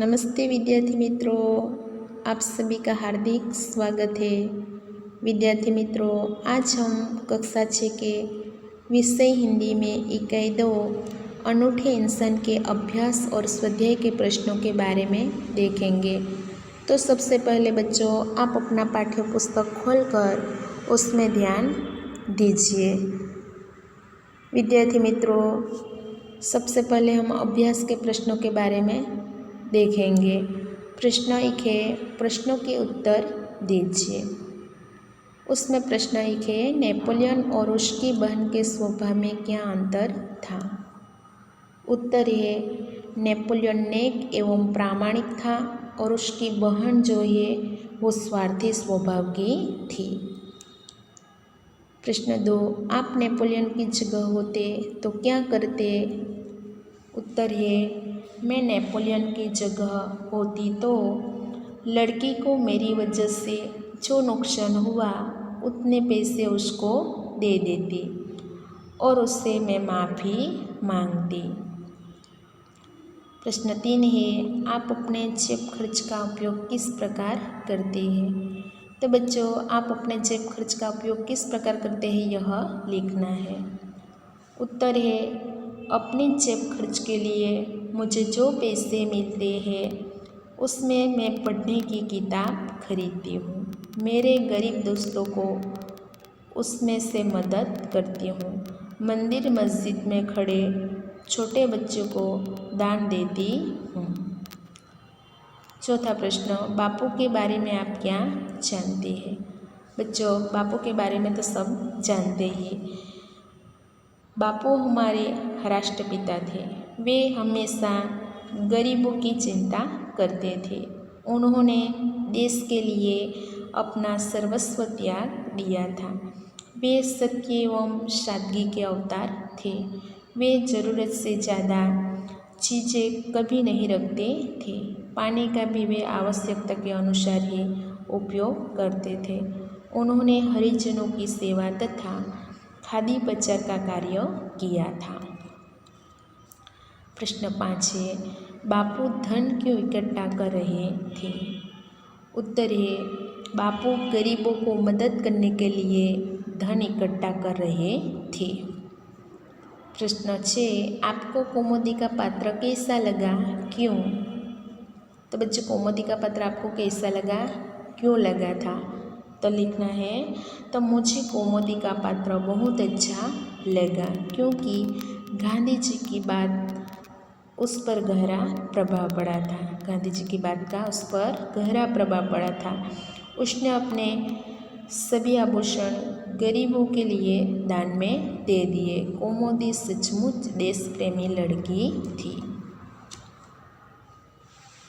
नमस्ते विद्यार्थी मित्रों, आप सभी का हार्दिक स्वागत है। विद्यार्थी मित्रों, आज हम कक्षा 6 के विषय हिंदी में इकाई 2 अनूठे इंसान के अभ्यास और स्वाध्याय के प्रश्नों के बारे में देखेंगे। तो सबसे पहले बच्चों, आप अपना पाठ्य पुस्तक खोलकर उसमें ध्यान दीजिए। विद्यार्थी मित्रों, सबसे पहले हम अभ्यास के प्रश्नों के बारे में देखेंगे। प्रश्न 1 है, प्रश्नों के उत्तर दीजिए। उसमें प्रश्न 1 है, नेपोलियन और उसकी बहन के स्वभाव में क्या अंतर था। उत्तर है, नेपोलियन नेक एवं प्रामाणिक था और उसकी बहन जो है वो स्वार्थी स्वभाव की थी। प्रश्न 2, आप नेपोलियन की जगह होते तो क्या करते। उत्तर है, मैं नेपोलियन की जगह होती तो लड़की को मेरी वजह से जो नुकसान हुआ उतने पैसे उसको दे देती और उससे मैं माफ़ी मांगती। प्रश्न 3 है, आप अपने जेब खर्च का उपयोग किस प्रकार करते हैं। तो बच्चों, आप अपने जेब खर्च का उपयोग किस प्रकार करते हैं यह लिखना है। उत्तर है, अपने जेब खर्च के लिए मुझे जो पैसे मिलते हैं उसमें मैं पढ़ने की किताब खरीदती हूँ, मेरे गरीब दोस्तों को उसमें से मदद करती हूँ, मंदिर मस्जिद में खड़े छोटे बच्चों को दान देती हूँ। चौथा प्रश्न, बापू के बारे में आप क्या जानते हैं। बच्चों, बापू के बारे में तो सब जानते ही। बापू हमारे राष्ट्रपिता थे। वे हमेशा गरीबों की चिंता करते थे। उन्होंने देश के लिए अपना सर्वस्व त्याग दिया था। वे सत्य एवं सादगी के अवतार थे। वे ज़रूरत से ज़्यादा चीज़ें कभी नहीं रखते थे। पानी का भी वे आवश्यकता के अनुसार ही उपयोग करते थे। उन्होंने हरिजनों की सेवा तथा खादी प्रचार का कार्य किया था। प्रश्न 5 है, बापू धन क्यों इकट्ठा कर रहे थे। उत्तर है, बापू गरीबों को मदद करने के लिए धन इकट्ठा कर रहे थे। प्रश्न 6, आपको कौमुदी का पात्र कैसा लगा, क्यों। तो बच्चों, कौमुदी का पात्र आपको कैसा लगा, क्यों लगा था। तो लिखना है, तो मुझे कौमुदी का पात्र बहुत अच्छा लगा क्योंकि गांधी जी की बात उस पर गहरा प्रभाव पड़ा था। गांधी जी की बात का उस पर गहरा प्रभाव पड़ा था। उसने अपने सभी आभूषण गरीबों के लिए दान में दे दिए। कौमुदी सचमुच देश प्रेमी लड़की थी।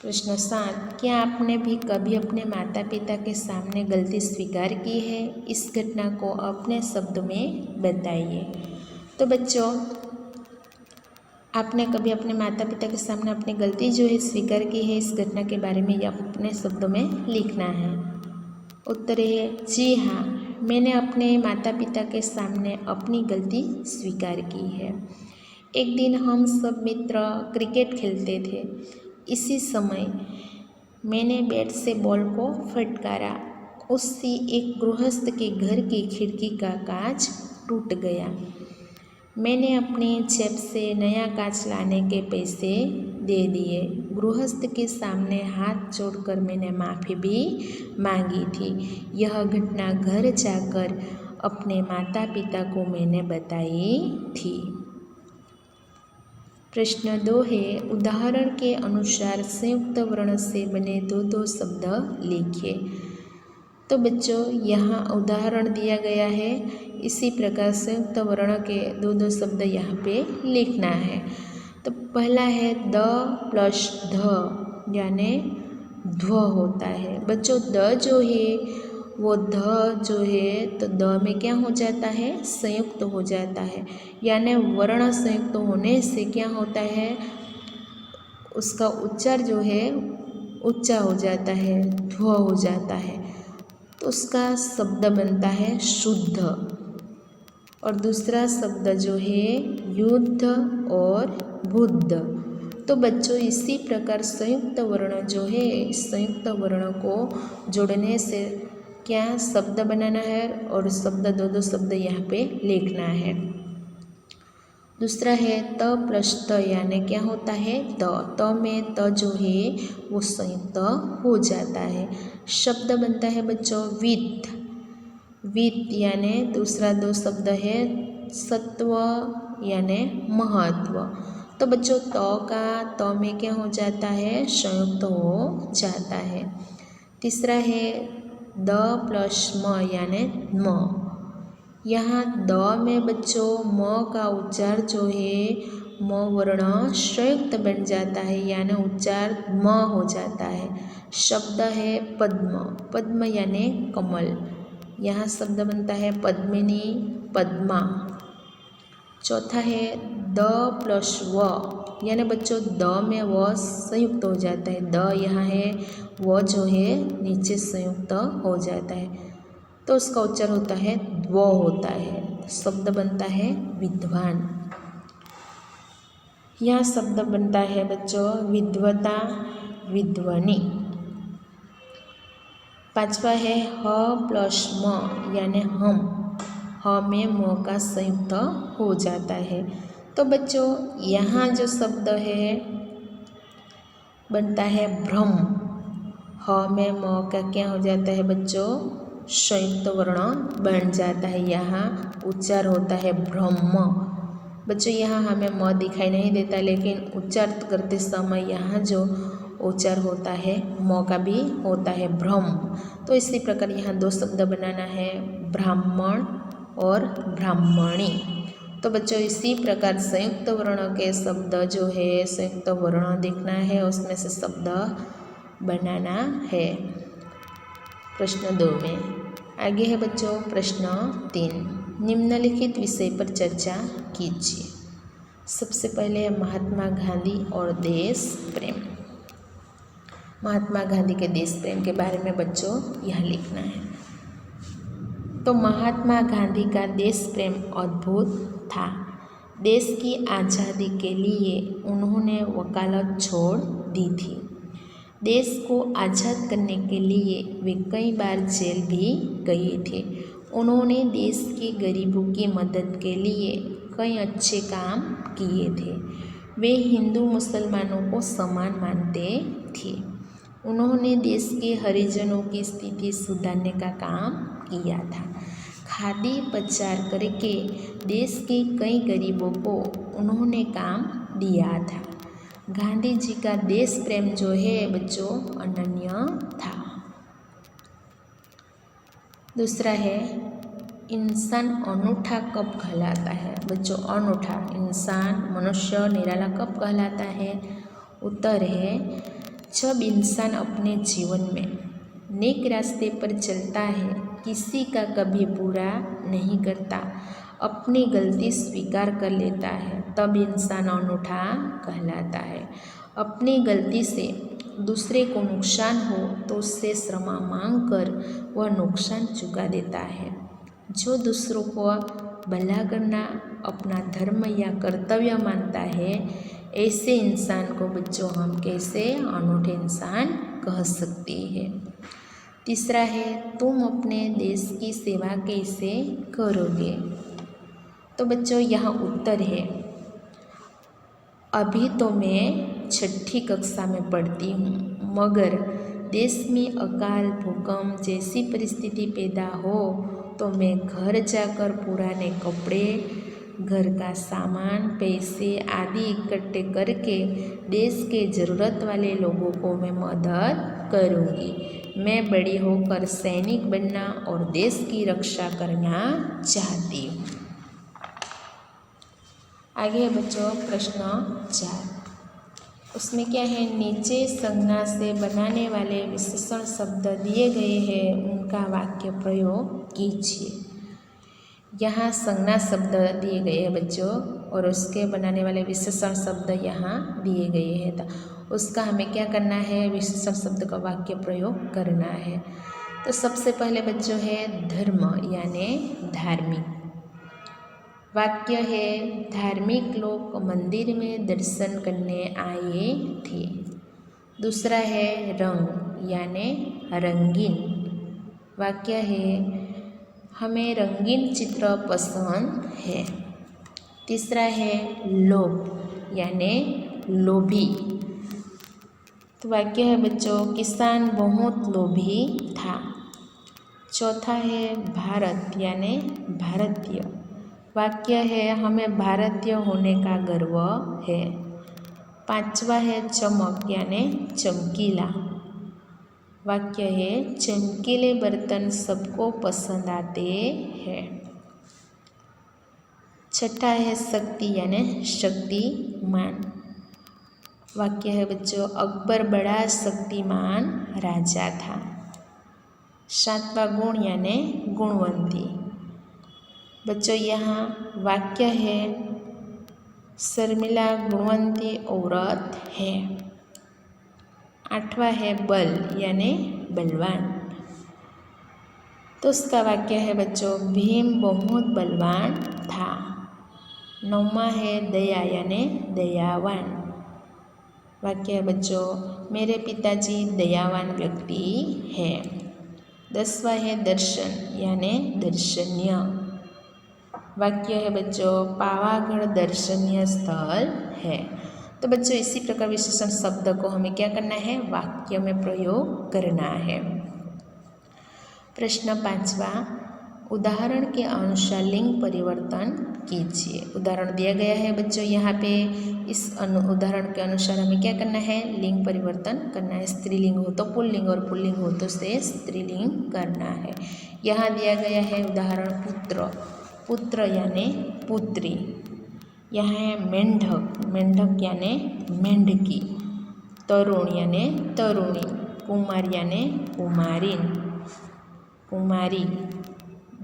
प्रश्न 7, क्या आपने भी कभी अपने माता पिता के सामने गलती स्वीकार की है। इस घटना को अपने शब्द में बताइए। तो बच्चों, आपने कभी अपने माता पिता के सामने अपनी गलती जो है स्वीकार की है, इस घटना के बारे में अपने शब्दों में लिखना है। उत्तर है, जी हाँ, मैंने अपने माता पिता के सामने अपनी गलती स्वीकार की है। एक दिन हम सब मित्र क्रिकेट खेलते थे। इसी समय मैंने बैट से बॉल को फटकारा। उससे एक गृहस्थ के घर की खिड़की का कांच टूट गया। मैंने अपनी जेब से नया कांच लाने के पैसे दे दिए। गृहस्थ के सामने हाथ जोड़कर मैंने माफ़ी भी मांगी थी। यह घटना घर जाकर अपने माता पिता को मैंने बताई थी। प्रश्न 2 है, उदाहरण के अनुसार संयुक्त वर्ण से बने दो शब्द लिखिए। तो बच्चों, यहाँ उदाहरण दिया गया है, इसी प्रकार संयुक्त वर्ण के दो शब्द यहाँ पे लिखना है। तो पहला है द प्लस ध, यानी ध्व होता है। बच्चों, द जो है वो ध जो है तो द में क्या हो जाता है, संयुक्त हो जाता है। यानी वर्ण संयुक्त होने से क्या होता है, उसका उच्चार जो है ऊंचा हो जाता है, ध्व हो जाता है। तो उसका शब्द बनता है शुद्ध। और दूसरा शब्द जो है युद्ध और बुद्ध। तो बच्चों इसी प्रकार संयुक्त वर्ण जो है, संयुक्त वर्ण को जोड़ने से क्या शब्द बनाना है और शब्द दो शब्द यहाँ पे लिखना है। दूसरा है त प्लस त, यानी क्या होता है त में त जो है वो संयुक्त हो जाता है। शब्द बनता है बच्चों वित्त, वित्त यानी दूसरा दो शब्द है सत्व यानी महत्व। तो बच्चों का त में क्या हो जाता है संयुक्त हो जाता है। तीसरा है द प्लस म यानी म। यहाँ द में बच्चों म का उच्चार जो है म वर्ण संयुक्त बन जाता है, यानी उच्चार म हो जाता है। शब्द है पद्म, पद्म यानी कमल। यहाँ शब्द बनता है पद्मिनी, पद्मा। चौथा है द प्लस व, यानी बच्चों द में व संयुक्त हो जाता है। द यहाँ है, व जो है नीचे संयुक्त हो जाता है, तो उसका उच्चार होता है द्व होता है। शब्द बनता है विद्वान। यह शब्द बनता है बच्चों विद्वता, विद्वनी। पांचवा है ह प्लस म यानी हम, ह में म का संयुक्त हो जाता है। तो बच्चों यहाँ जो शब्द है बनता है भ्रम। ह में म का क्या हो जाता है बच्चों संयुक्त वर्ण बन जाता है, यहाँ उच्चार होता है ब्रह्म। बच्चों यहाँ हमें म दिखाई नहीं देता, लेकिन उच्चार करते समय यहाँ जो उच्चार होता है म का भी होता है ब्रह्म। तो इसी प्रकार यहाँ दो शब्द बनाना है ब्राह्मण और ब्राह्मणी। तो बच्चों इसी प्रकार संयुक्त वर्ण के शब्द जो है संयुक्त वर्ण देखना है, उसमें से शब्द बनाना है। प्रश्न 2 में आगे है बच्चों प्रश्न 3, निम्नलिखित विषय पर चर्चा कीजिए। सबसे पहले है महात्मा गांधी और देश प्रेम। महात्मा गांधी के देश प्रेम के बारे में बच्चों यह लिखना है। तो महात्मा गांधी का देश प्रेम अद्भुत था। देश की आज़ादी के लिए उन्होंने वकालत छोड़ दी थी। देश को आज़ाद करने के लिए वे कई बार जेल भी गए थे। उन्होंने देश के गरीबों की मदद के लिए कई अच्छे काम किए थे। वे हिंदू मुसलमानों को समान मानते थे। उन्होंने देश के हरिजनों की स्थिति सुधारने का काम किया था। खादी प्रचार करके देश के कई गरीबों को उन्होंने काम दिया था। गांधी जी का देश प्रेम जो है बच्चों अनन्य था। दूसरा है इंसान अनूठा कब कहलाता है। बच्चों अनूठा इंसान मनुष्य निराला कब कहलाता है। उत्तर है जब इंसान अपने जीवन में नेक रास्ते पर चलता है, किसी का कभी बुरा नहीं करता, अपनी गलती स्वीकार कर लेता है, तब इंसान अनूठा कहलाता है। अपनी गलती से दूसरे को नुकसान हो तो उससे क्षमा मांगकर वह नुकसान चुका देता है। जो दूसरों को भला करना अपना धर्म या कर्तव्य मानता है, ऐसे इंसान को बच्चों हम कैसे अनूठे इंसान कह सकते हैं। तीसरा है तुम अपने देश की सेवा कैसे करोगे। तो बच्चों यहाँ उत्तर है अभी तो मैं छठी कक्षा में पढ़ती हूँ, मगर देश में अकाल भूकंप जैसी परिस्थिति पैदा हो तो मैं घर जाकर पुराने कपड़े, घर का सामान, पैसे आदि इकट्ठे करके देश के ज़रूरत वाले लोगों को मैं मदद करूँगी। मैं बड़ी होकर सैनिक बनना और देश की रक्षा करना चाहती हूँ। आगे बच्चों प्रश्न 4, उसमें क्या है नीचे संज्ञा से बनाने वाले विशेषण शब्द दिए गए हैं, उनका वाक्य प्रयोग कीजिए। यहाँ संज्ञा शब्द दिए गए हैं बच्चों और उसके बनाने वाले विशेषण शब्द यहाँ दिए गए हैं, तो उसका हमें क्या करना है विशेषण शब्द का वाक्य प्रयोग करना है। तो सबसे पहले बच्चों है धर्म यानी धार्मिक। वाक्य है धार्मिक लोग मंदिर में दर्शन करने आए थे। दूसरा है रंग यानी रंगीन। वाक्य है हमें रंगीन चित्र पसंद है। तीसरा है लोभ यानी लोभी। तो वाक्य है बच्चों किसान बहुत लोभी था। चौथा है भारत यानी भारतीय। वाक्य है हमें भारतीय होने का गर्व है। पांचवा है चमक यानी चमकीला। वाक्य है चमकीले बर्तन सबको पसंद आते हैं। छठा है शक्ति यानी शक्तिमान। वाक्य है बच्चों अकबर बड़ा शक्तिमान राजा था। सातवां गुण यानी गुणवंती। बच्चों यहाँ वाक्य है शर्मिला गुणवंती औरत है। आठवां है बल यानी बलवान। तो उसका वाक्य है बच्चों भीम बहुत बलवान था। नौवां है दया यानी दयावान। वाक्य है बच्चों मेरे पिताजी दयावान व्यक्ति है। 10वां है दर्शन यानी दर्शनीय। वाक्य है बच्चों पावागढ़ दर्शनीय स्थल है। तो बच्चों इसी प्रकार विशेषण शब्द को हमें क्या करना है वाक्य में प्रयोग करना है। प्रश्न 5वां उदाहरण के अनुसार लिंग परिवर्तन कीजिए। उदाहरण दिया गया है बच्चों यहाँ पे इस उदाहरण के अनुसार हमें क्या करना है लिंग परिवर्तन करना है। स्त्रीलिंग हो तो पुल्लिंग और पुल्लिंग हो तो से स्त्रीलिंग करना है। यहाँ दिया गया है उदाहरण पुत्र। पुत्र यानी पुत्री। यहाँ है मेंढक। मेंढक यानी मेंढकी। तरुण यानी तरुणी। कुमार यानी कुमारीन कुमारी।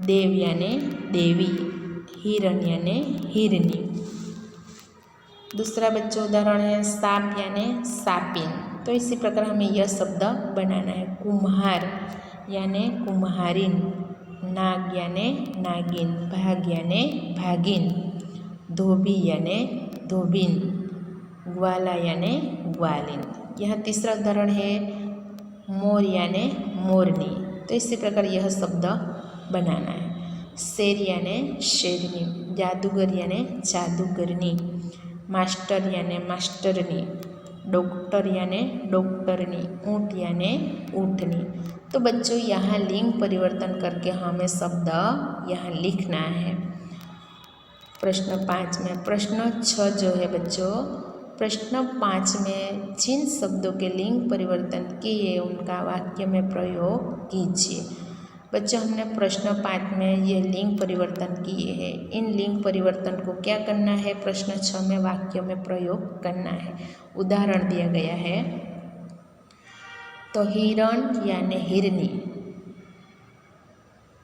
देव यानी देवी। हिरण यानी हिरनी। दूसरा बच्चों उदाहरण है सांप यानी सापिन। तो इसी प्रकार हमें यह शब्द बनाना है। कुम्हार यानी कुम्हारिन। नाग यानी नागिन। भाग यानी भागिन। धोबी यानी धोबिन। ग्वाला यानी ग्वालिन। यह तीसरा उदाहरण है मोर यानी मोरनी। तो इसी प्रकार यह शब्द बनाना है। शेर यानी शेरनी। जादूगर यानी जादूगरनी। मास्टर यानी मास्टरनी। डॉक्टर यानी डॉक्टरनी। ऊँट यानी ऊँटनी। तो बच्चों यहाँ लिंग परिवर्तन करके हमें शब्द यहाँ लिखना है। प्रश्न 5 में प्रश्न 6 जो है बच्चों प्रश्न 5 में जिन शब्दों के लिंग परिवर्तन किए उनका वाक्य में प्रयोग कीजिए। बच्चों हमने प्रश्न 5 में ये लिंग परिवर्तन किए हैं। इन लिंग परिवर्तन को क्या करना है प्रश्न 6 में वाक्य में प्रयोग करना है। उदाहरण दिया गया है तो हिरण यानी हिरनी।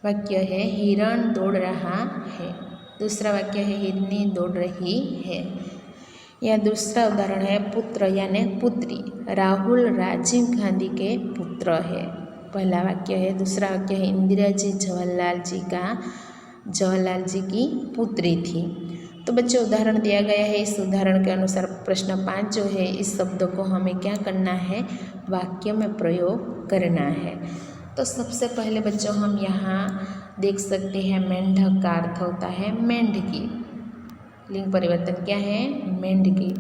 वाक्य है हिरण दौड़ रहा है। दूसरा वाक्य है हिरनी दौड़ रही है। यह दूसरा उदाहरण है पुत्र यानी पुत्री। राहुल राजीव गांधी के पुत्र है। पहला वाक्य है। दूसरा वाक्य है इंदिरा जी जवाहरलाल जी की पुत्री थी। तो बच्चों उदाहरण दिया गया है। इस उदाहरण के अनुसार प्रश्न 5 जो है इस शब्द को हमें क्या करना है वाक्य में प्रयोग करना है। तो सबसे पहले बच्चों हम यहाँ देख सकते हैं मेंढक का अर्थ होता है मेंढकी। लिंग परिवर्तन क्या है मेंढकी।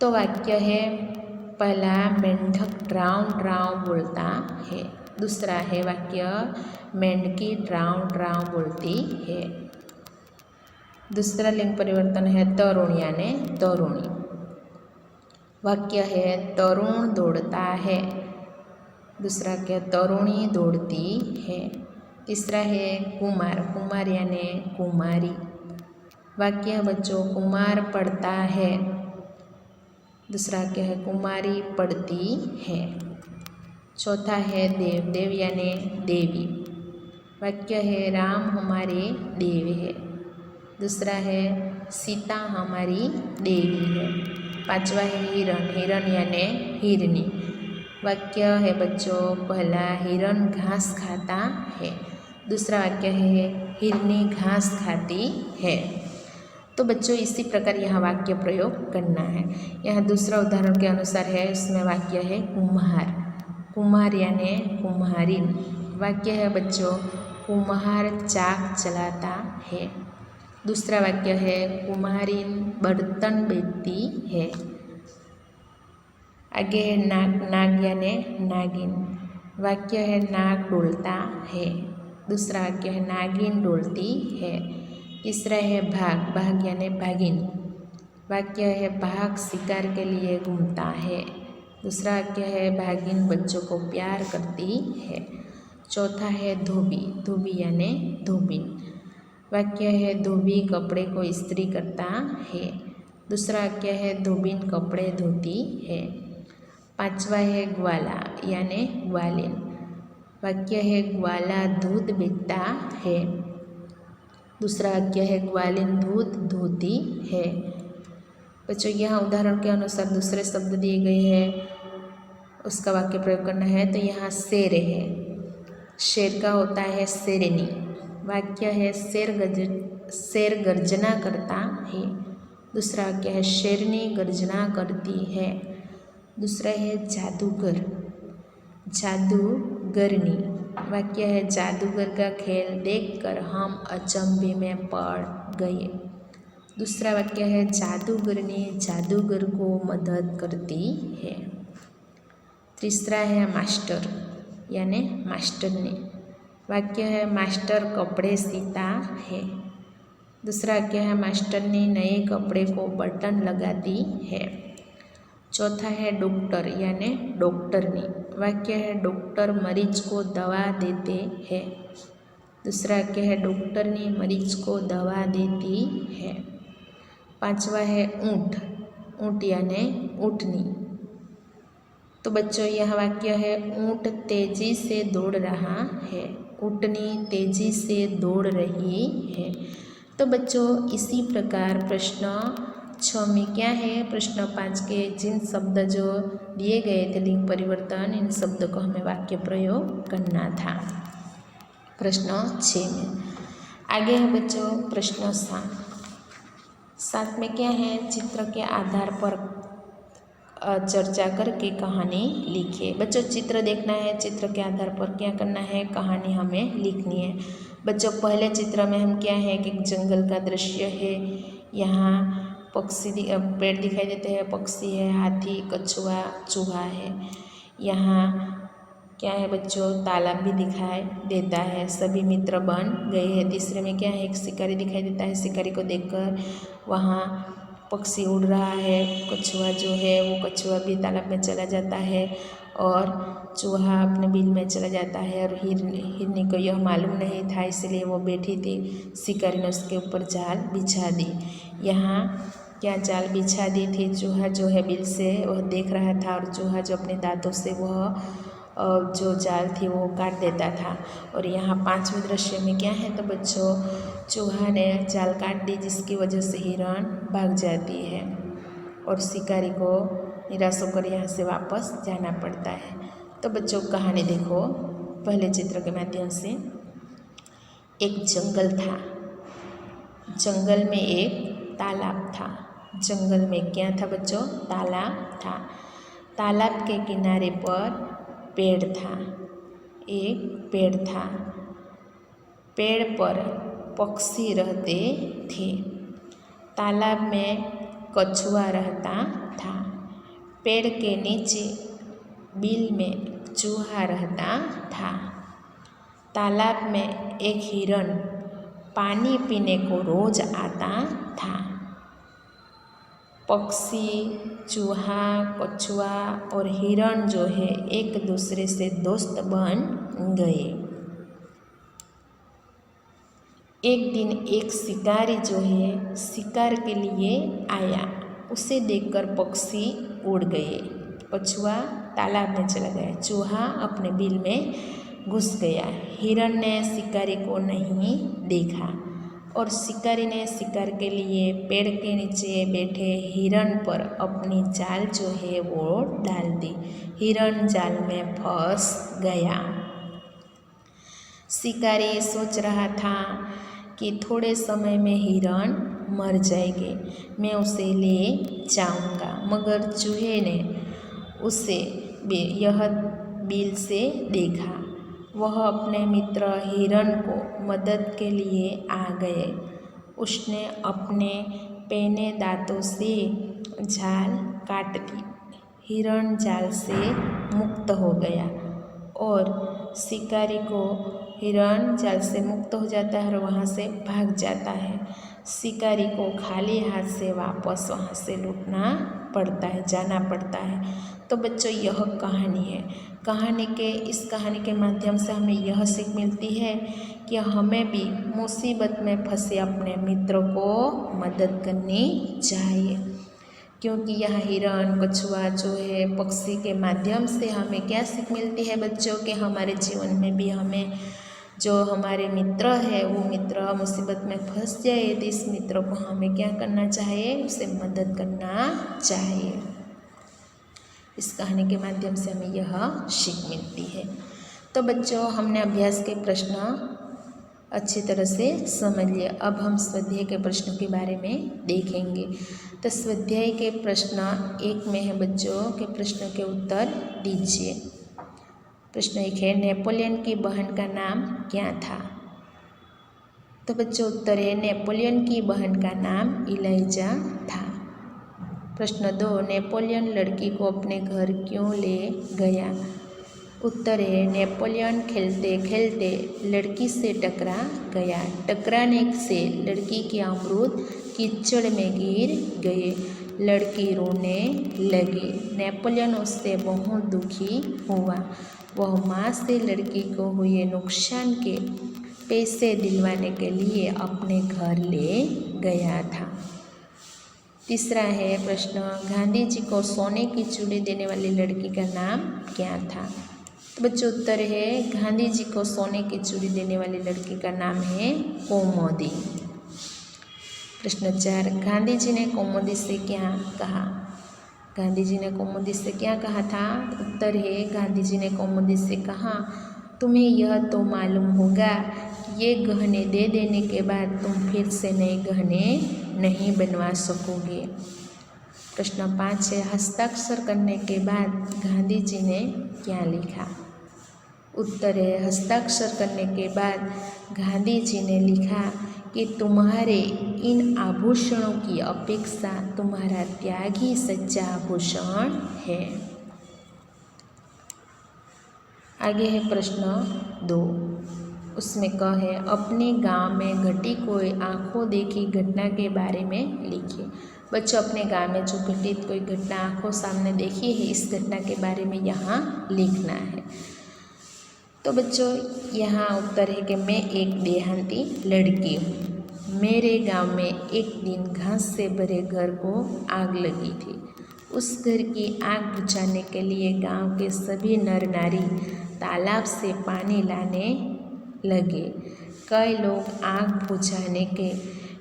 तो वाक्य है पहला मेंढक ड्राव ड्राव बोलता है। दूसरा है वाक्य मेंढकी ड्राव ड्राव बोलती है। दूसरा लिंग परिवर्तन है तरुण यानी तरुणी। वाक्य है तरुण दौड़ता है। दूसरा क्या तरुणी दौड़ती है। तीसरा है कुमार। कुमार यानी कुमारी। वाक्य है बच्चों कुमार पढ़ता है। दूसरा क्या है कुमारी पढ़ती है। चौथा है देव। देव यानी देवी। वाक्य है राम हमारे देव है। दूसरा है सीता हमारी देवी है। पांचवा है हिरण। हिरण यानी हिरनी। वाक्य है बच्चों पहला हिरण घास खाता है। दूसरा वाक्य है हिरनी घास खाती है। तो बच्चों इसी प्रकार यहाँ वाक्य प्रयोग करना है। यहाँ दूसरा उदाहरण के अनुसार है, उसमें वाक्य है कुम्हार। कुम्हार यानी कुम्हारिन। वाक्य है बच्चों कुम्हार चाक चलाता है। दूसरा वाक्य है कुम्हारिन बर्तन बेचती है। आगे है नाग। नाग यानी नागिन। वाक्य है नाग डोलता है। दूसरा वाक्य है नागिन डोलती है। तीसरा है भाग। भाग यानी भागिन। वाक्य है भाग शिकार के लिए घूमता है। दूसरा वाक्य है भागिन बच्चों को प्यार करती है। चौथा है धोबी। धोबी यानी धोबिन। वाक्य है धोबी कपड़े को इस्त्री करता है। दूसरा वाक्य है धोबिन कपड़े धोती है। पांचवा है ग्वाला यानी ग्वालिन। वाक्य है ग्वाला दूध बेचता है। दूसरा वाक्य है ग्वालिन दूध धोती है। बच्चों यहाँ उदाहरण के अनुसार दूसरे शब्द दिए गए हैं, उसका वाक्य प्रयोग करना है। तो यहाँ शेर है, शेर का होता है शेरनी। वाक्य है शेर गर्जना करता है। दूसरा वाक्य है शेरनी गर्जना करती है। दूसरा है जादूगर, जादूगरनी। वाक्य है जादूगर का खेल देखकर हम अचंभे में पड़ गए। दूसरा वाक्य है जादूगरनी जादूगर को मदद करती है। तीसरा है मास्टर यानी मास्टरनी। वाक्य है मास्टर कपड़े सीता है। दूसरा वाक्य है मास्टरनी नए कपड़े को बटन लगाती है। चौथा है डॉक्टर यानी डॉक्टरनी। वाक्य है डॉक्टर मरीज को दवा देते हैं। दूसरा वाक्य है डॉक्टरनी मरीज को दवा देती है। पांचवा है ऊँट। ऊँट यानी ऊँटनी। तो बच्चों यह वाक्य है ऊँट तेजी से दौड़ रहा है। ऊँटनी तेजी से दौड़ रही है। तो बच्चों इसी प्रकार प्रश्न 6 में क्या है, प्रश्न 5 के जिन शब्द जो दिए गए थे लिंग परिवर्तन, इन शब्दों को हमें वाक्य प्रयोग करना था प्रश्न 6 में। आगे है बच्चों प्रश्न 7 में क्या है, चित्र के आधार पर चर्चा करके कहानी लिखिए। बच्चों चित्र देखना है, चित्र के आधार पर क्या करना है, कहानी हमें लिखनी है। बच्चों पहले चित्र में हम क्या है कि जंगल का दृश्य है। यहाँ पक्षी पेड़ दिखाई देते हैं, पक्षी है, हाथी, कछुआ, चूहा है। यहाँ क्या है बच्चों तालाब भी दिखाई देता है, सभी मित्र बन गए हैं। तीसरे में क्या है, एक शिकारी दिखाई देता है, शिकारी को देखकर वहाँ पक्षी उड़ रहा है। कछुआ जो है वो कछुआ भी तालाब में चला जाता है और चूहा अपने बिल में चला जाता है। और हिरनी को यह मालूम नहीं था, इसलिए वो बैठी थी। शिकारी ने उसके ऊपर जाल बिछा दी। यहाँ क्या जाल बिछा दी थी, चूहा जो है बिल से वह देख रहा था और चूहा जो अपने दांतों से वह जो जाल थी वो काट देता था। और यहाँ 5वें दृश्य में क्या है, तो बच्चों चूहा ने जाल काट दी जिसकी वजह से हिरण भाग जाती है और शिकारी को निराश होकर यहाँ से वापस जाना पड़ता है। तो बच्चों कहानी देखो पहले चित्र के माध्यम से। एक जंगल था, जंगल में एक तालाब था। जंगल में क्या था बच्चों, तालाब था। तालाब के किनारे पर पेड़ था, एक पेड़ था। पेड़ पर पक्षी रहते थे। तालाब में कछुआ रहता था। पेड़ के नीचे बिल में चूहा रहता था। तालाब में एक हिरण पानी पीने को रोज आता था। पक्षी, चूहा, कछुआ और हिरण जो है एक दूसरे से दोस्त बन गए। एक दिन एक शिकारी जो है शिकार के लिए आया। उसे देखकर पक्षी उड़ गए। कछुआ तालाब में चला गया, चूहा अपने बिल में घुस गया। हिरण ने शिकारी को नहीं देखा और शिकारी ने शिकार के लिए पेड़ के नीचे बैठे हिरण पर अपनी जाल जो है वो डाल दी। हिरण जाल में फंस गया। शिकारी सोच रहा था कि थोड़े समय में हिरण मर जाएंगे, मैं उसे ले जाऊंगा, मगर चूहे ने उसे यह बिल से देखा। वह अपने मित्र हिरण को मदद के लिए आ गए। उसने अपने पैने दांतों से जाल काट दी। हिरण जाल से मुक्त हो गया और शिकारी को हिरण जाल से मुक्त हो जाता है और वहाँ से भाग जाता है। शिकारी को खाली हाथ से वापस वहाँ से लौटना पड़ता है, जाना पड़ता है। तो बच्चों, यह कहानी है। इस कहानी के माध्यम से हमें यह सीख मिलती है कि हमें भी मुसीबत में फंसे अपने मित्र को मदद करनी चाहिए, क्योंकि यह हिरण, कछुआ, चूहे, पक्षी के माध्यम से हमें क्या सीख मिलती है बच्चों, कि हमारे जीवन में भी हमें जो हमारे मित्र है वो मित्र मुसीबत में फंस जाए तो इस मित्र को हमें क्या करना चाहिए, उसे मदद करना चाहिए। इस कहानी के माध्यम से हमें यह सीख मिलती है। तो बच्चों, हमने अभ्यास के प्रश्न अच्छी तरह से समझ लिए। अब हम स्वाध्याय के प्रश्नों के बारे में देखेंगे। तो स्वाध्याय के प्रश्न 1 में है बच्चों के प्रश्नों के उत्तर दीजिए। प्रश्न 1 है, नेपोलियन की बहन का नाम क्या था? तो बच्चों उत्तर है, नेपोलियन की बहन का नाम इलाइजा था। प्रश्न 2, नेपोलियन लड़की को अपने घर क्यों ले गया? उत्तर है, नेपोलियन खेलते खेलते लड़की से टकरा गया। टकराने से लड़की के अमरूद कीचड़ में गिर गए। लड़की रोने लगी। नेपोलियन उससे बहुत दुखी हुआ। वह माँ से लड़की को हुए नुकसान के पैसे दिलवाने के लिए अपने घर ले गया था। तीसरा है प्रश्न, गांधी जी को सोने की चूड़ी देने वाली लड़की का नाम क्या था? तो बच्चों उत्तर है, गांधी जी को सोने की चूड़ी देने वाली लड़की का नाम है कौमुदी। प्रश्न 4, गांधी जी ने कौमुदी से क्या कहा? गांधी जी ने कौमुदी से क्या कहा था? उत्तर है, गांधी जी ने कौमुदी से कहा, तुम्हें यह तो मालूम होगा ये गहने दे देने के बाद तुम फिर से नए गहने नहीं बनवा सकोगे। प्रश्न 5 है, हस्ताक्षर करने के बाद गांधी जी ने क्या लिखा? उत्तर है, हस्ताक्षर करने के बाद गांधी जी ने लिखा कि तुम्हारे इन आभूषणों की अपेक्षा तुम्हारा त्याग ही सच्चा आभूषण है। आगे है प्रश्न 2, उसमें है, अपने गांव में घटी कोई आंखों देखी घटना के बारे में लिखिए। बच्चों, अपने गांव में जो घटित कोई घटना आंखों सामने देखी है, इस घटना के बारे में यहाँ लिखना है। तो बच्चों, यहाँ उत्तर है कि मैं एक देहाती लड़की हूँ। मेरे गांव में एक दिन घास से भरे घर को आग लगी थी। उस घर की आग बुझाने के लिए गांव के सभी नर नारी तालाब से पानी लाने लगे। कई लोग आग बुझाने के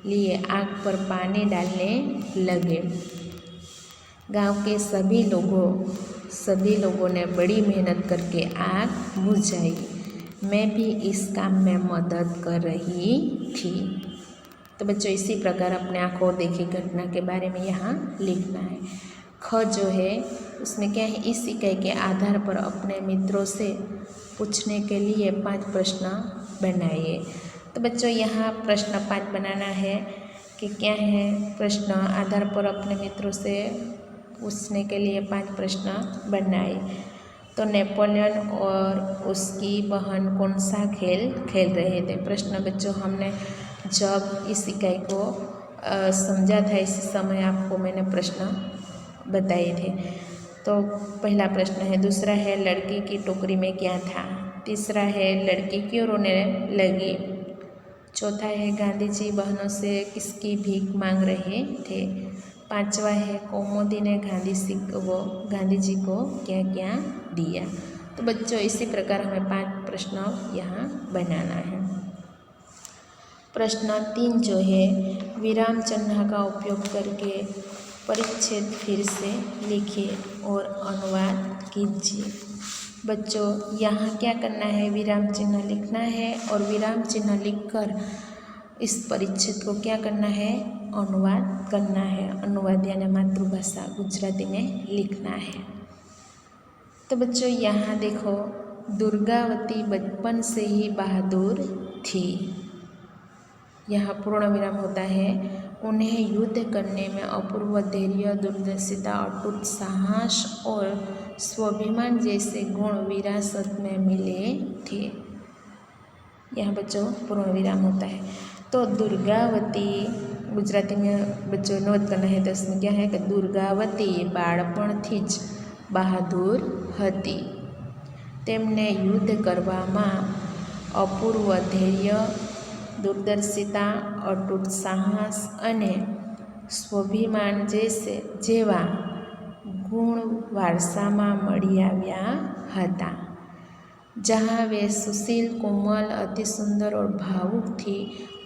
लिए आग पर पानी डालने लगे। गांव के सभी लोगों ने बड़ी मेहनत करके आग बुझाई। मैं भी इस काम में मदद कर रही थी। तो बच्चों, इसी प्रकार अपने आंखों देखी घटना के बारे में यहाँ लिखना है। ख जो है उसमें क्या है, इस इकाई के आधार पर अपने मित्रों से पूछने के लिए 5 प्रश्न बनाइए। तो बच्चों, यहाँ प्रश्न 5 बनाना है कि क्या है, प्रश्न आधार पर अपने मित्रों से पूछने के लिए 5 प्रश्न बनाए। तो नेपोलियन और उसकी बहन कौन सा खेल खेल रहे थे? प्रश्न बच्चों, हमने जब इस इकाई को समझा था इसी समय आपको मैंने प्रश्न बताए थे। तो पहला प्रश्न है। दूसरा है, लड़की की टोकरी में क्या था? तीसरा है, लड़की क्यों रोने लगी? चौथा है, गांधी जी बहनों से किसकी भीख मांग रहे थे? 5वां है, कौमुदी ने गांधी जी को क्या क्या दिया? तो बच्चों, इसी प्रकार हमें 5 प्रश्न यहाँ बनाना है। प्रश्न 3 जो है, विराम चिन्ह का उपयोग करके परिच्छेद फिर से लिखिए और अनुवाद कीजिए। बच्चों यहाँ क्या करना है, विराम चिन्ह लिखना है और विराम चिन्ह लिखकर इस परिच्छेद को क्या करना है, अनुवाद करना है। अनुवाद यानी मातृभाषा गुजराती में लिखना है। तो बच्चों यहाँ देखो, दुर्गावती बचपन से ही बहादुर थी। यहाँ पूर्ण विराम होता है। उन्हें युद्ध करने में अपूर्व धैर्य, दूरदर्शिता, अटूट साहस और स्वाभिमान जैसे गुण विरासत में मिले थे। यहाँ बच्चों पूर्ण विराम होता है। तो दुर्गावती गुजराती में बच्चों नोट करना है। तो इसमें क्या है कि दुर्गावती बाळपणथी ज बहादुर हती। तेमने युद्ध करवामां अपूर्व धैर्य, दूरदर्शिता, अटूट साहस अने स्वाभिमान जेवा गुण वारसामां मळी आव्या हता। जहाँ वे सुशील, कोमल, अति सुंदर और भावुक थी,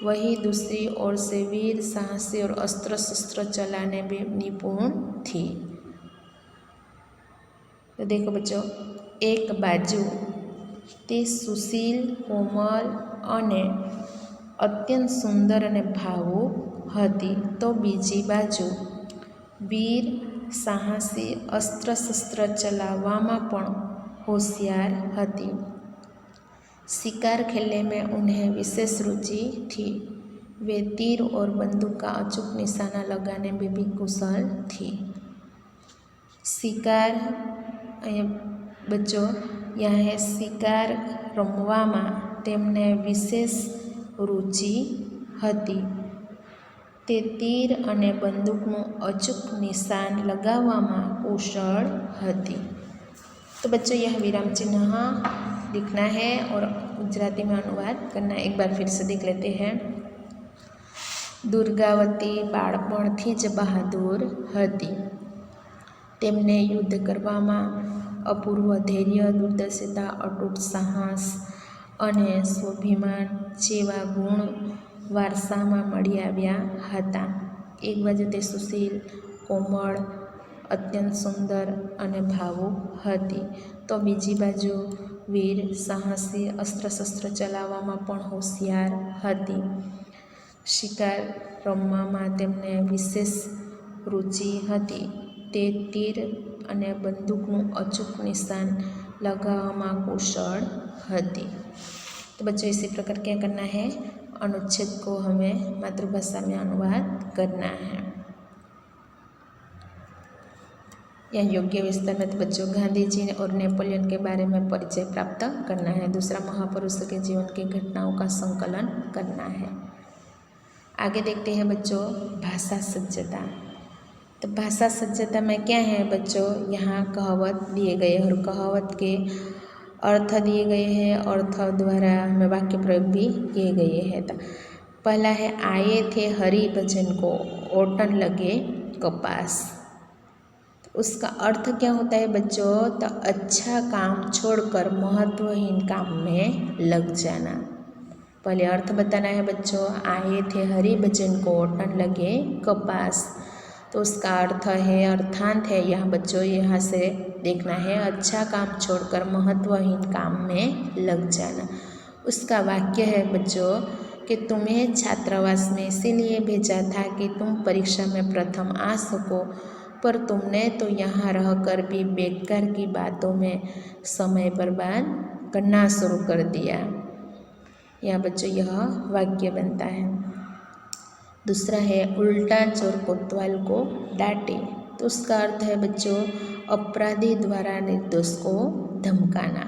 वही दूसरी ओर से वीर, साहसी और अस्त्र शस्त्र चलाने में निपुण थी। तो देखो बच्चों, एक बाजू ते सुशील, कोमल अने अत्यंत सुंदर अने भावुक हती, तो बीजी बाजू वीर, साहसी, अस्त्र शस्त्र चलाववामां पण होशियार हती। शिकार खेलने में उन्हें विशेष रुचि थी। वे तीर और बंदूक का अचूक निशाना लगाने में भी कुशल थी। शिकार बच्चों यहाँ है, शिकार रमवामां तेमने विशेष रुचि हती। ते तीर अने बंदूकનું अचूक निशान लगाववामां कुशल हती। तो बच्चों यह विराम चिन्ह लिखना है और गुजराती में अनुवाद करना है। एक बार फिर से देख लेते हैं। दुर्गावती बाळपणथी ज बहादुर हती। तेमने युद्ध करवामां अपूर्व धैर्य, दूरदर्शिता, अटूट साहस अने स्वाभिमान जेवा गुण वारसामां मळी आव्या हता। एक बाजु ते सुशील, कोमल, अत्यंत सुंदर अने भावुक हती, तो बीजी बाजु वीर, साहसी, अस्त्र शस्त्र चलाववामां पण होशियार हती। शिकार रमवामां तेमने विशेष रुचि हती। ते तीर अने बंदूकનું अचूक निशान लगाववामां कुशल हती। तो बच्चों इसी प्रकार क्या करना है, अनुच्छेद को हमें मातृभाषा में अनुवाद करना है। यह योग्य विस्तार में तो बच्चों गांधी जी और नेपोलियन के बारे में परिचय प्राप्त करना है। दूसरा, महापुरुषों के जीवन की घटनाओं का संकलन करना है। आगे देखते हैं बच्चों भाषा सज्जता। तो भाषा सज्जता में क्या है बच्चों, यहाँ कहावत दिए गए और कहावत के अर्थ दिए गए हैं। अर्थ द्वारा हमें वाक्य प्रयोग भी किए गए हैं। तो पहला है, आए थे हरि भजन को, ओटन लगे कपास। तो उसका अर्थ क्या होता है बच्चों, तो अच्छा काम छोड़कर महत्वहीन काम में लग जाना। पहले अर्थ बताना है बच्चों। आए थे हरि भजन को, ओटन लगे कपास। तो उसका अर्थ है, अर्थांत है यहाँ बच्चों, यहाँ से देखना है, अच्छा काम छोड़कर महत्वहीन काम में लग जाना। उसका वाक्य है बच्चों कि तुम्हें छात्रावास में इसीलिए भेजा था कि तुम परीक्षा में प्रथम आ सको, पर तुमने तो यहाँ रहकर भी बेकार की बातों में समय बर्बाद करना शुरू कर दिया। यहाँ बच्चों यह वाक्य बनता है। दूसरा है, उल्टा चोर कोतवाल को डांटे। तो उसका अर्थ है बच्चों, अपराधी द्वारा निर्दोष को धमकाना।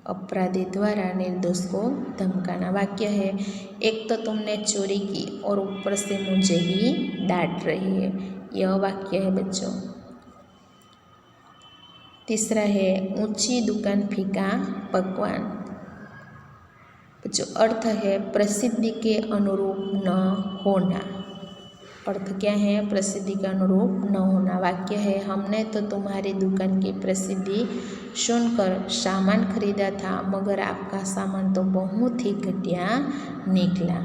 अपराधी द्वारा निर्दोष को धमकाना। वाक्य है, एक तो तुमने चोरी की और ऊपर से मुझे ही डांट रही है। यह वाक्य है बच्चों। तीसरा है, ऊंची दुकान फीका पकवान। बच्चों अर्थ है, प्रसिद्धि के अनुरूप न होना। अर्थ क्या है, प्रसिद्धि के अनुरूप न होना। वाक्य है, हमने तो तुम्हारी दुकान की प्रसिद्धि सुनकर सामान खरीदा था, मगर आपका सामान तो बहुत ही घटिया निकला।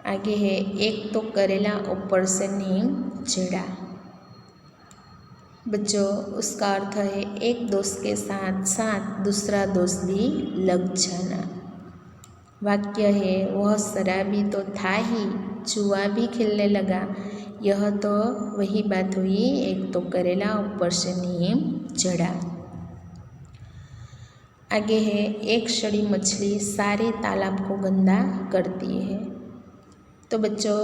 आगे है, एक तो करेला ऊपर से नीम चढ़ा। बच्चों उसका अर्थ है एक दोस्त के साथ साथ दूसरा दोस्त भी लग जाना। वाक्य है वह शराबी तो था ही, जुआ भी खेलने लगा। यह तो वही बात हुई, एक तो करेला ऊपर से नीम चढ़ा। आगे है एक सड़ी मछली सारे तालाब को गंदा करती है। तो बच्चों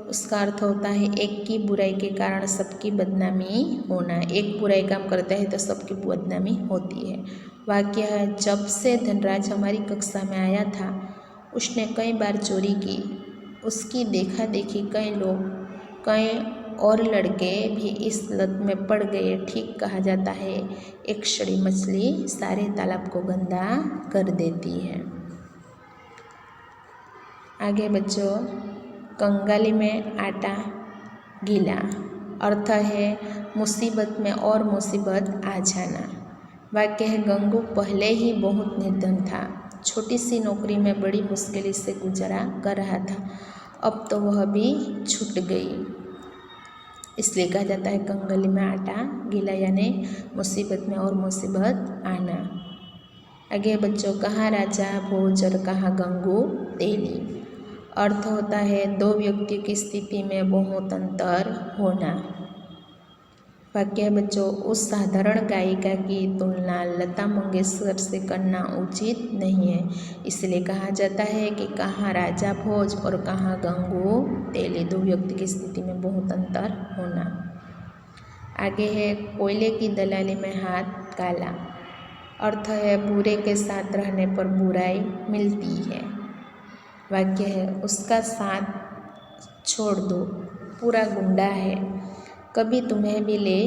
उसका अर्थ होता है एक की बुराई के कारण सबकी बदनामी होना। एक बुराई काम करता है तो सबकी बदनामी होती है। वाक्य है जब से धनराज हमारी कक्षा में आया था उसने कई बार चोरी की। उसकी देखा देखी कई और लड़के भी इस लत में पड़ गए। ठीक कहा जाता है एक सड़ी मछली सारे तालाब को गंदा कर देती है। आगे बच्चों कंगाली में आटा गीला, अर्थ है मुसीबत में और मुसीबत आ जाना। वाक्य है गंगू पहले ही बहुत निर्धन था, छोटी सी नौकरी में बड़ी मुश्किल से गुजारा कर रहा था, अब तो वह भी छूट गई। इसलिए कहा जाता है कंगाली में आटा गीला, यानी मुसीबत में और मुसीबत आना। आगे बच्चों कहाँ राजा भोज और कहाँ गंगू तेली, अर्थ होता है दो व्यक्ति की स्थिति में बहुत अंतर होना। वाक्य है बच्चों उस साधारण गायिका की तुलना लता मंगेशकर से करना उचित नहीं है, इसलिए कहा जाता है कि कहाँ राजा भोज और कहाँ गंगू तेली, दो व्यक्ति की स्थिति में बहुत अंतर होना। आगे है कोयले की दलाली में हाथ काला, अर्थ है बुरे के साथ रहने पर बुराई मिलती है। वाक्य है उसका साथ छोड़ दो, पूरा गुंडा है, कभी तुम्हें भी ले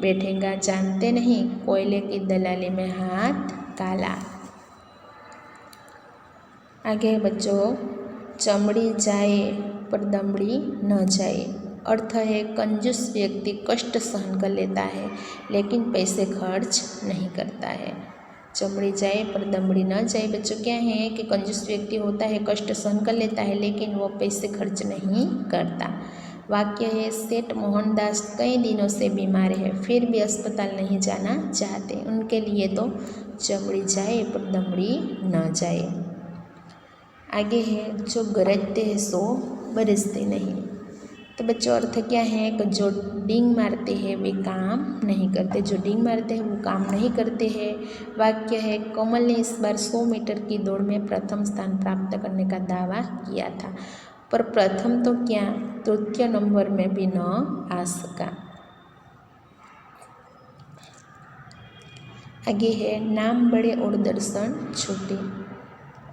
बैठेगा, जानते नहीं कोयले की दलाली में हाथ काला। आगे बच्चों चमड़ी जाए पर दमड़ी न जाए, अर्थ है कंजूस व्यक्ति कष्ट सहन कर लेता है लेकिन पैसे खर्च नहीं करता है। चमड़ी जाए पर दमड़ी न जाए बच्चों क्या है कि कंजूस व्यक्ति होता है, कष्ट सहन कर लेता है लेकिन वो पैसे खर्च नहीं करता। वाक्य है सेठ मोहनदास कई दिनों से बीमार है फिर भी अस्पताल नहीं जाना चाहते, उनके लिए तो चमड़ी जाए पर दमड़ी न जाए। आगे है जो गरजते हैं सो बरसते नहीं। तो बच्चों अर्थ क्या है कि जो डींग मारते हैं वे काम नहीं करते, जो डींग मारते हैं वो काम नहीं करते हैं। वाक्य है कमल ने इस बार 100 मीटर की दौड़ में प्रथम स्थान प्राप्त करने का दावा किया था, पर प्रथम तो क्या तृतीय नंबर में भी न आ सका। आगे है नाम बड़े और दर्शन छोटे,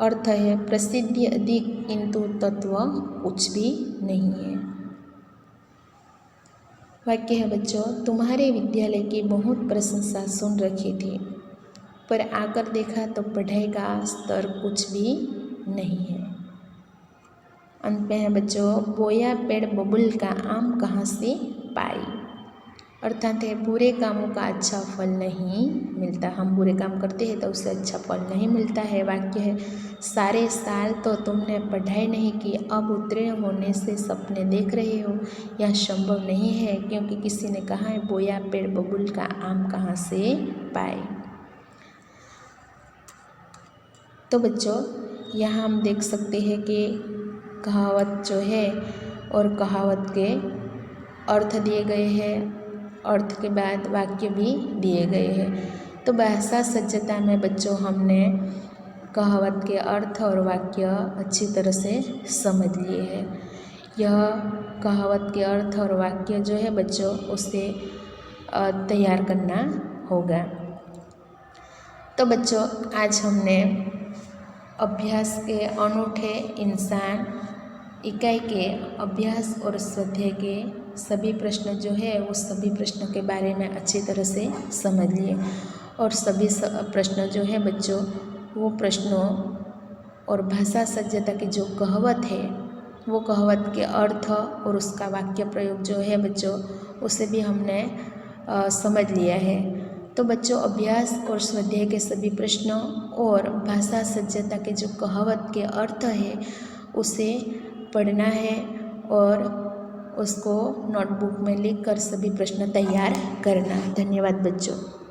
अर्थ है प्रसिद्धि अधिक किंतु तत्व कुछ भी नहीं है। वाक्य है बच्चों तुम्हारे विद्यालय की बहुत प्रशंसा सुन रखी थी, पर आकर देखा तो पढ़ाई का स्तर कुछ भी नहीं है। अंत में है बच्चों बोया पेड़ बबुल का आम कहाँ से पाई, अर्थात है बुरे कामों का अच्छा फल नहीं मिलता, हम बुरे काम करते हैं तो उससे अच्छा फल नहीं मिलता है। वाक्य है सारे साल तो तुमने पढ़ाई नहीं की, अब उत्तीर्ण होने से सपने देख रहे हो, यह संभव नहीं है क्योंकि किसी ने कहा है बोया पेड़ बबुल का आम कहाँ से पाए। तो बच्चों यहाँ हम देख सकते हैं कि कहावत जो है और कहावत के अर्थ दिए गए हैं, अर्थ के बाद वाक्य भी दिए गए हैं। तो भाषा सज्जता में बच्चों हमने कहावत के अर्थ और वाक्य अच्छी तरह से समझ लिए हैं। यह कहावत के अर्थ और वाक्य जो है बच्चों उसे तैयार करना होगा। तो बच्चों आज हमने अभ्यास के अनूठे इंसान इकाई के अभ्यास और स्वाध्याय के सभी प्रश्न जो है वो सभी प्रश्नों के बारे में अच्छी तरह से समझ लिए, और सभी प्रश्न जो है बच्चों वो प्रश्नों और भाषा सज्जता की जो कहावत है वो कहावत के अर्थ और उसका वाक्य प्रयोग जो है बच्चों उसे भी हमने समझ लिया है। तो बच्चों अभ्यास और स्वाध्याय के सभी प्रश्नों और भाषा सज्जता के जो कहावत के अर्थ है उसे पढ़ना है और उसको नोटबुक में लिख कर सभी प्रश्न तैयार करना। धन्यवाद बच्चों।